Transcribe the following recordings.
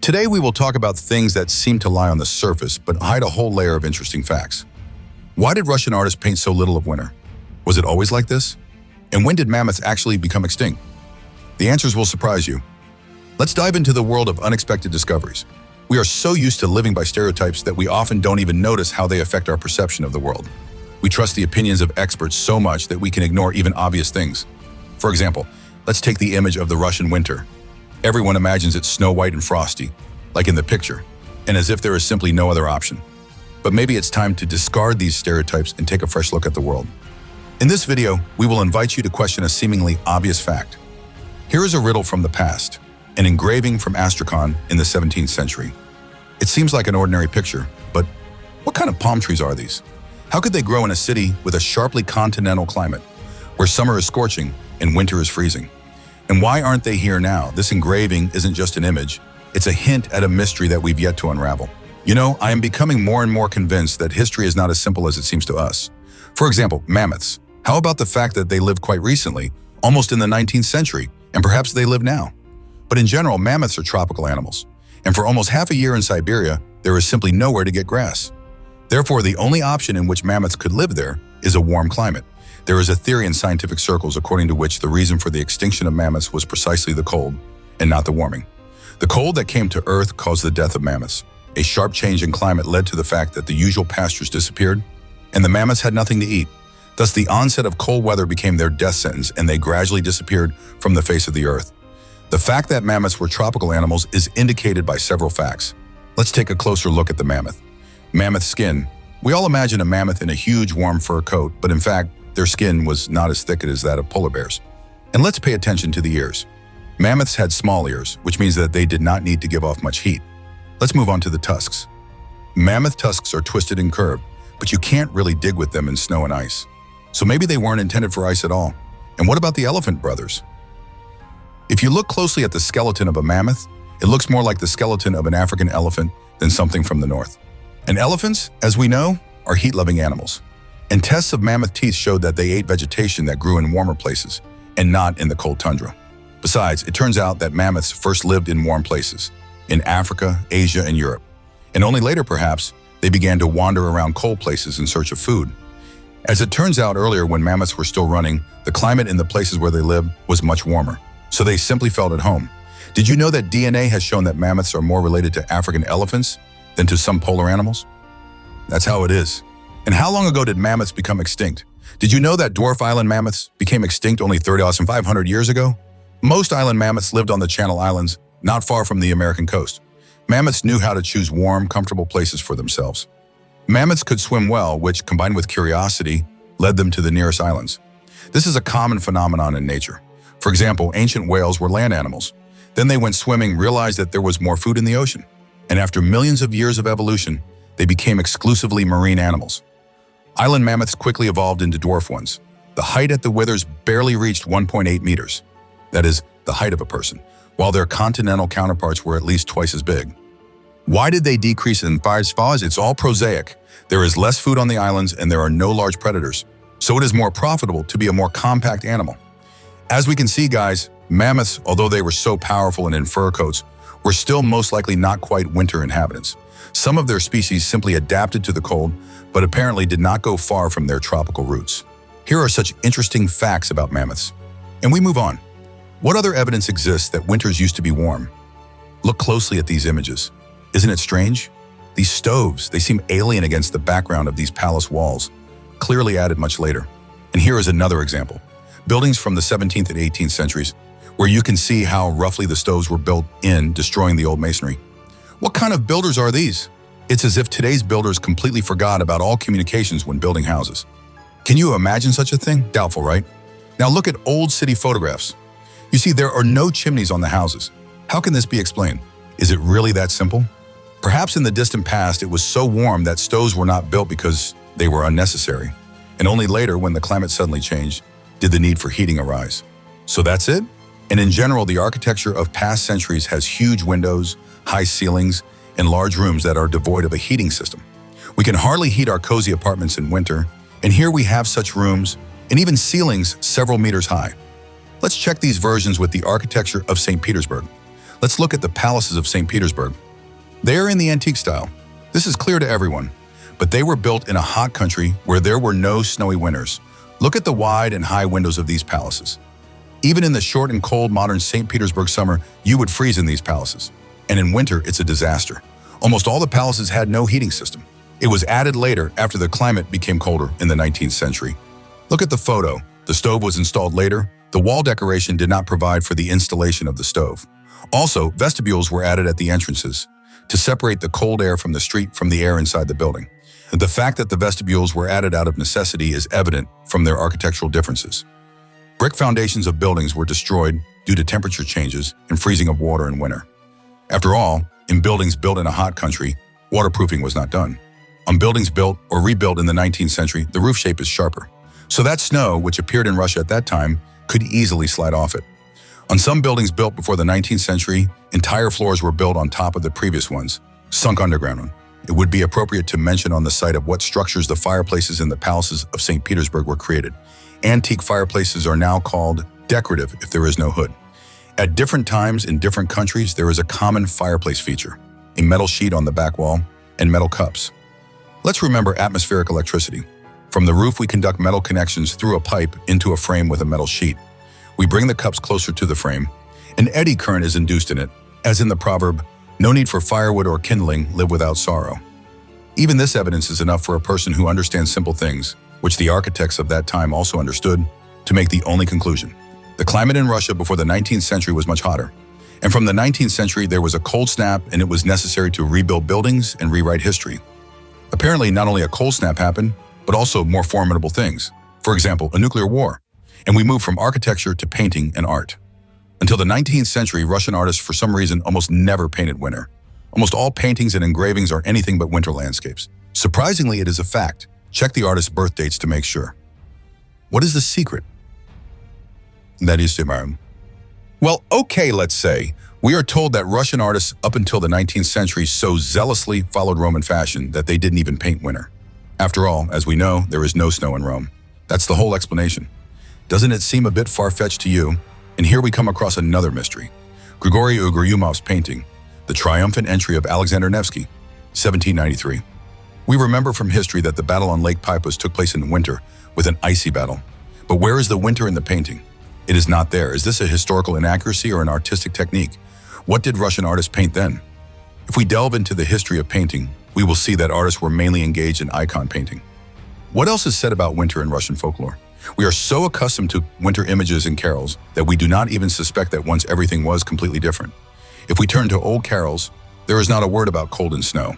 Today we will talk about things that seem to lie on the surface but hide a whole layer of interesting facts. Why did Russian artists paint so little of winter? Was it always like this? And when did mammoths actually become extinct? The answers will surprise you. Let's dive into the world of unexpected discoveries. We are so used to living by stereotypes that we often don't even notice how they affect our perception of the world. We trust the opinions of experts so much that we can ignore even obvious things. For example, let's take the image of the Russian winter. Everyone imagines it snow white and frosty, like in the picture, and as if there is simply no other option. But maybe it's time to discard these stereotypes and take a fresh look at the world. In this video, we will invite you to question a seemingly obvious fact. Here is a riddle from the past, an engraving from Astrakhan in the 17th century. It seems like an ordinary picture, but what kind of palm trees are these? How could they grow in a city with a sharply continental climate, where summer is scorching and winter is freezing? And why aren't they here now? This engraving isn't just an image, it's a hint at a mystery that we've yet to unravel. You know, I am becoming more and more convinced that history is not as simple as it seems to us. For example, mammoths. How about the fact that they lived quite recently, almost in the 19th century, and perhaps they live now? But in general, mammoths are tropical animals, and for almost half a year in Siberia, there is simply nowhere to get grass. Therefore, the only option in which mammoths could live there is a warm climate. There is a theory in scientific circles according to which the reason for the extinction of mammoths was precisely the cold, and not the warming. The cold that came to Earth caused the death of mammoths. A sharp change in climate led to the fact that the usual pastures disappeared, and the mammoths had nothing to eat. Thus, the onset of cold weather became their death sentence, and they gradually disappeared from the face of the Earth. The fact that mammoths were tropical animals is indicated by several facts. Let's take a closer look at the mammoth. Mammoth skin. We all imagine a mammoth in a huge warm fur coat, but in fact, their skin was not as thick as that of polar bears. And let's pay attention to the ears. Mammoths had small ears, which means that they did not need to give off much heat. Let's move on to the tusks. Mammoth tusks are twisted and curved, but you can't really dig with them in snow and ice. So maybe they weren't intended for ice at all. And what about the elephant brothers? If you look closely at the skeleton of a mammoth, it looks more like the skeleton of an African elephant than something from the north. And elephants, as we know, are heat-loving animals. And tests of mammoth teeth showed that they ate vegetation that grew in warmer places, and not in the cold tundra. Besides, it turns out that mammoths first lived in warm places, in Africa, Asia, and Europe. And only later, perhaps, they began to wander around cold places in search of food. As it turns out, earlier when mammoths were still running, the climate in the places where they lived was much warmer, so they simply felt at home. Did you know that DNA has shown that mammoths are more related to African elephants than to some polar animals? That's how it is. And how long ago did mammoths become extinct? Did you know that dwarf island mammoths became extinct only 30,500 years ago? Most island mammoths lived on the Channel Islands, not far from the American coast. Mammoths knew how to choose warm, comfortable places for themselves. Mammoths could swim well, which, combined with curiosity, led them to the nearest islands. This is a common phenomenon in nature. For example, ancient whales were land animals. Then they went swimming, realized that there was more food in the ocean. And after millions of years of evolution, they became exclusively marine animals. Island mammoths quickly evolved into dwarf ones. The height at the withers barely reached 1.8 meters. That is, the height of a person, while their continental counterparts were at least twice as big. Why did they decrease in size? It's all prosaic. There is less food on the islands and there are no large predators. So it is more profitable to be a more compact animal. As we can see, guys, mammoths, although they were so powerful and in fur coats, were still most likely not quite winter inhabitants. Some of their species simply adapted to the cold, but apparently did not go far from their tropical roots. Here are such interesting facts about mammoths. And we move on. What other evidence exists that winters used to be warm? Look closely at these images. Isn't it strange? These stoves, they seem alien against the background of these palace walls, clearly added much later. And here is another example. Buildings from the 17th and 18th centuries, where you can see how roughly the stoves were built in, destroying the old masonry. What kind of builders are these? It's as if today's builders completely forgot about all communications when building houses. Can you imagine such a thing? Doubtful, right? Now look at old city photographs. You see, there are no chimneys on the houses. How can this be explained? Is it really that simple? Perhaps in the distant past, it was so warm that stoves were not built because they were unnecessary. And only later, when the climate suddenly changed, did the need for heating arise. So that's it? And in general, the architecture of past centuries has huge windows, high ceilings, and large rooms that are devoid of a heating system. We can hardly heat our cozy apartments in winter, and here we have such rooms and even ceilings several meters high. Let's check these versions with the architecture of St. Petersburg. Let's look at the palaces of St. Petersburg. They are in the antique style. This is clear to everyone, but they were built in a hot country where there were no snowy winters. Look at the wide and high windows of these palaces. Even in the short and cold modern St. Petersburg summer, you would freeze in these palaces. And in winter, it's a disaster. Almost all the palaces had no heating system. It was added later after the climate became colder in the 19th century. Look at the photo. The stove was installed later. The wall decoration did not provide for the installation of the stove. Also, vestibules were added at the entrances to separate the cold air from the street from the air inside the building. The fact that the vestibules were added out of necessity is evident from their architectural differences. Brick foundations of buildings were destroyed due to temperature changes and freezing of water in winter. After all, in buildings built in a hot country, waterproofing was not done. On buildings built or rebuilt in the 19th century, the roof shape is sharper. So that snow, which appeared in Russia at that time, could easily slide off it. On some buildings built before the 19th century, entire floors were built on top of the previous ones, sunk underground. It would be appropriate to mention on the site of what structures the fireplaces in the palaces of St. Petersburg were created. Antique fireplaces are now called decorative if there is no hood. At different times in different countries, there is a common fireplace feature, a metal sheet on the back wall, and metal cups. Let's remember atmospheric electricity. From the roof, we conduct metal connections through a pipe into a frame with a metal sheet. We bring the cups closer to the frame. An eddy current is induced in it, as in the proverb, "No need for firewood or kindling, live without sorrow." Even this evidence is enough for a person who understands simple things, which the architects of that time also understood, to make the only conclusion. The climate in Russia before the 19th century was much hotter. And from the 19th century, there was a cold snap and it was necessary to rebuild buildings and rewrite history. Apparently, not only a cold snap happened, but also more formidable things. For example, a nuclear war. And we moved from architecture to painting and art. Until the 19th century, Russian artists, for some reason, almost never painted winter. Almost all paintings and engravings are anything but winter landscapes. Surprisingly, it is a fact. Check the artist's birth dates to make sure. What is the secret? That is tomorrow. Well, okay, let's say. We are told that Russian artists up until the 19th century so zealously followed Roman fashion that they didn't even paint winter. After all, as we know, there is no snow in Rome. That's the whole explanation. Doesn't it seem a bit far-fetched to you? And here we come across another mystery. Grigory Ugruyumov's painting, The Triumphant Entry of Alexander Nevsky, 1793. We remember from history that the battle on Lake Peipus took place in winter, with an icy battle. But where is the winter in the painting? It is not there. Is this a historical inaccuracy or an artistic technique? What did Russian artists paint then? If we delve into the history of painting, we will see that artists were mainly engaged in icon painting. What else is said about winter in Russian folklore? We are so accustomed to winter images and carols that we do not even suspect that once everything was completely different. If we turn to old carols, there is not a word about cold and snow.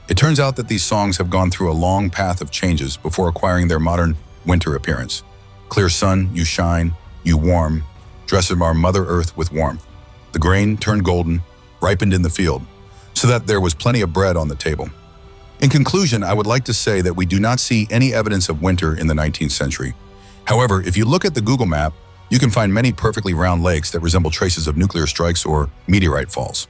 It turns out that these songs have gone through a long path of changes before acquiring their modern winter appearance. Clear sun, you shine, you warm, dress of our Mother Earth with warmth. The grain turned golden, ripened in the field, so that there was plenty of bread on the table. In conclusion, I would like to say that we do not see any evidence of winter in the 19th century. However, if you look at the Google map, you can find many perfectly round lakes that resemble traces of nuclear strikes or meteorite falls.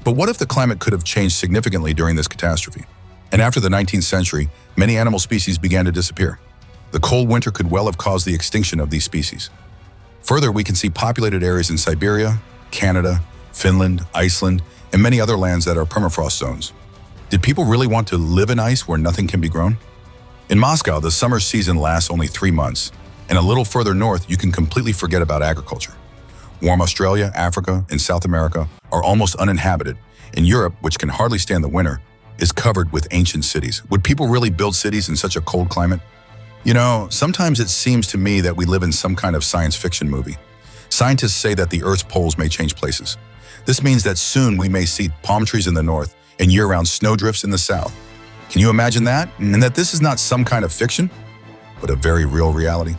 But what if the climate could have changed significantly during this catastrophe? And after the 19th century, many animal species began to disappear. The cold winter could well have caused the extinction of these species. Further, we can see populated areas in Siberia, Canada, Finland, Iceland, and many other lands that are permafrost zones. Did people really want to live in ice where nothing can be grown? In Moscow, the summer season lasts only 3 months, and a little further north, you can completely forget about agriculture. Warm Australia, Africa, and South America are almost uninhabited, and Europe, which can hardly stand the winter, is covered with ancient cities. Would people really build cities in such a cold climate? You know, sometimes it seems to me that we live in some kind of science fiction movie. Scientists say that the Earth's poles may change places. This means that soon we may see palm trees in the north and year-round snowdrifts in the south. Can you imagine that? And that this is not some kind of fiction, but a very real reality?